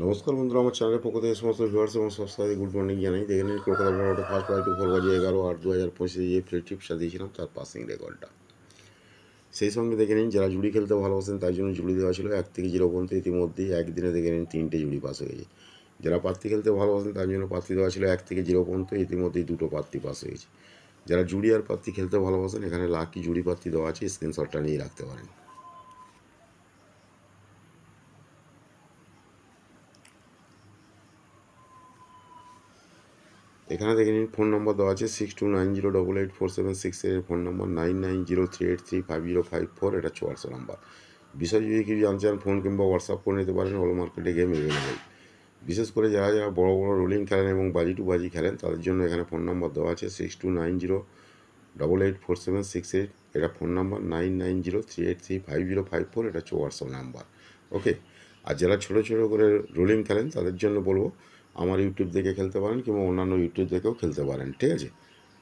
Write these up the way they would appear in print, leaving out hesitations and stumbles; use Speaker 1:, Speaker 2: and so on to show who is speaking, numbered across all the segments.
Speaker 1: নমস্কার বন্ধুরা, আমার চ্যানেলের পক্ষ থেকে সমস্ত ভিউয়ার্স এবং সাবস্ক্রাইবার গুড মর্নিং জানাই। দেখে নিন কলকাতা বড় ফার্স্ট বাই টু 4/11/8/2025 যে প্রেডিক্টটা দিয়েছিলাম তার পাসিং রেকর্ডটা। সেই সঙ্গে দেখে নিন যারা জুড়ি খেলতে ভালোবাসেন তাই জন্য জুড়ি দেওয়া ছিল 1 থেকে 0 পর্যন্ত। ইতিমধ্যেই একদিনে দেখে নিন 3টে জুড়ি পাস হয়ে গেছে। যারা প্রার্থী খেলতে ভালোবাসেন তার জন্য প্রার্থী দেওয়া ছিল 1 থেকে 0 পর্যন্ত। ইতিমধ্যেই 2টো প্রার্থী পাস হয়ে গেছে। যারা জুড়ি আর প্রার্থী খেলতে ভালোবাসেন এখানে লাকি জুড়ি প্রার্থী দেওয়া আছে, স্ক্রিনশটটা নিয়ে রাখতে পারেন। এখানে দেখে নিন ফোন নম্বর দেওয়া আছে 6290884768 এর ফোন নম্বর, 9903835054 এটা 400 নাম্বার। বিষয় যদি কিছু জানতে চান ফোন কিংবা হোয়াটসঅ্যাপ করে নিতে পারেন। অল মার্কেটে গেম এভেলেবেল। বিশেষ করে যারা যারা বড় বড় রোলিং খেলেন এবং বাজি টু বাজি খেলেন তাদের জন্য এখানে ফোন নম্বর দেওয়া আছে 6290884768 এটা ফোন নম্বর, 9903835054 এটা 400 নাম্বার। ওকে। আর যারা ছোটো ছোটো করে রোলিং খেলেন তাদের জন্য বলবো আমার ইউটিউব দেখে খেলতে পারেন কিংবা অন্যান্য ইউটিউব দেখেও খেলতে পারেন, ঠিক আছে?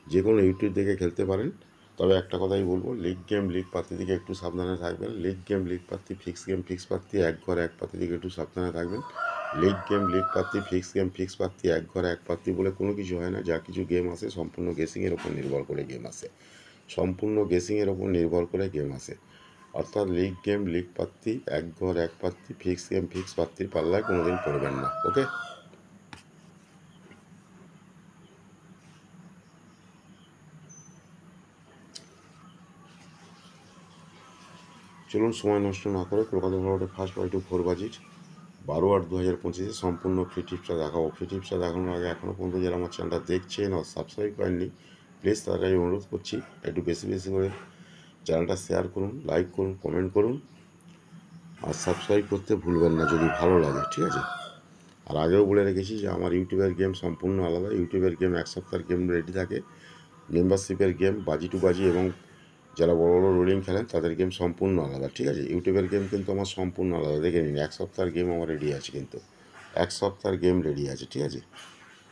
Speaker 1: যে কোনো ইউটিউব দেখে খেলতে পারেন। তবে একটা কথাই বলবো, লিগ গেম লিগ পাত্তি দিকে একটু সাবধানে থাকবেন। লিগ গেম লিগ পাত্তি, ফিক্স গেম ফিক্স পাত্তি, এক ঘর এক পাত্তি দিকে একটু সাবধানে থাকবেন। লিগ গেম লিগ পাত্তি, ফিক্স গেম ফিক্স পাত্তি, এক ঘর এক পাত্তি বলে কোনো কিছু হয় না। যা কিছু গেম আসে সম্পূর্ণ গেসিংয়ের ওপর নির্ভর করে গেম আসে, সম্পূর্ণ গেসিংয়ের ওপর নির্ভর করে গেম আসে। অর্থাৎ লিগ গেম লিগ পাত্তি, এক ঘর এক পাত্তি, ফিক্স গেম ফিক্স পাত্তির পাল্লায় কোনোদিন পড়বেন না। ওকে। চলুন সময় নষ্ট না করে কলকাতা ভাড়াটে ফার্স্ট বাই টু 4 বাজির 12/8/2025 সম্পূর্ণ ফ্রি টিপসটা দেখাবো। ফ্রি টিপসটা দেখানোর আগে এখনও পর্যন্ত যারা আমার চ্যানেলটা দেখছেন আর সাবস্ক্রাইব করেননি প্লিজ তাদেরকে অনুরোধ করছি একটু বেশি বেশি করে চ্যানেলটা শেয়ার করুন, লাইক করুন, কমেন্ট করুন আর সাবস্ক্রাইব করতে ভুলবেন না যদি ভালো লাগে, ঠিক আছে? আর আগেও বলে রেখেছি যে আমার ইউটিউবের গেম সম্পূর্ণ আলাদা। ইউটিউবের গেম এক সপ্তাহের গেম রেডি থাকে। মেম্বারশিপের গেম বাজি টু বাজি এবং যারা বড় বড় রোলিং খেলেন তাদের গেম সম্পূর্ণ আলাদা, ঠিক আছে? ইউটিউবের গেম কিন্তু আমার সম্পূর্ণ আলাদা। দেখে নিন এক সপ্তাহের গেম আমার রেডি আছে, কিন্তু এক সপ্তাহের গেম রেডি আছে, ঠিক আছে?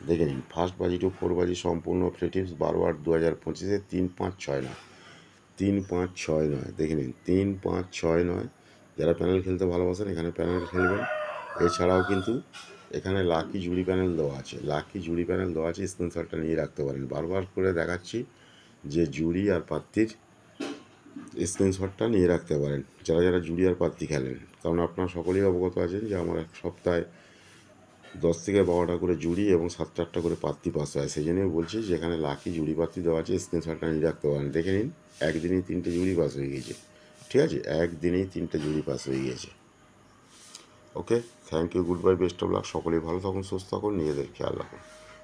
Speaker 1: দেখে নিন ফার্স্ট বাজি টু 4 বাজি সম্পূর্ণ ফ্রি টিপস 12/8/2025 3-5-6 নয়, 3-5-6 নয়। দেখে নিন 3-5-6 নয়। যারা প্যানেল খেলতে ভালোবাসেন এখানে প্যানেল খেলবেন। এছাড়াও কিন্তু এখানে লাকি জুড়ি প্যানেল দেওয়া আছে, লাকি জুড়ি প্যানেল দেওয়া আছে, স্ক্রিনশটটা নিয়ে রাখতে পারেন। বারবার করে দেখাচ্ছি যে জুড়ি আর প্রার্থীর স্ক্রিনশটটা নিয়ে রাখতে পারেন যারা যারা জুড়ি আর প্রার্থী খেলেন। কারণ আপনারা সকলেই অবগত আছেন যে আমার এক সপ্তাহে 10 থেকে 12টা করে জুড়ি এবং 7-8টা করে প্রার্থী পাস হয়। সেই জন্যই বলছি যে এখানে লাকি জুড়ি প্রার্থী দেওয়া আছে, স্ক্রিনশটটা নিয়ে রাখতে পারেন। দেখে নিন একদিনেই 3টে জুড়ি পাস হয়ে গিয়েছে, ঠিক আছে? একদিনেই 3টে জুড়ি পাস হয়ে গিয়েছে। Okay, thank you, goodbye, best of luck. সকলেই ভালো থাকুন, সুস্থ থাকুন, নিজেদের খেয়াল রাখুন।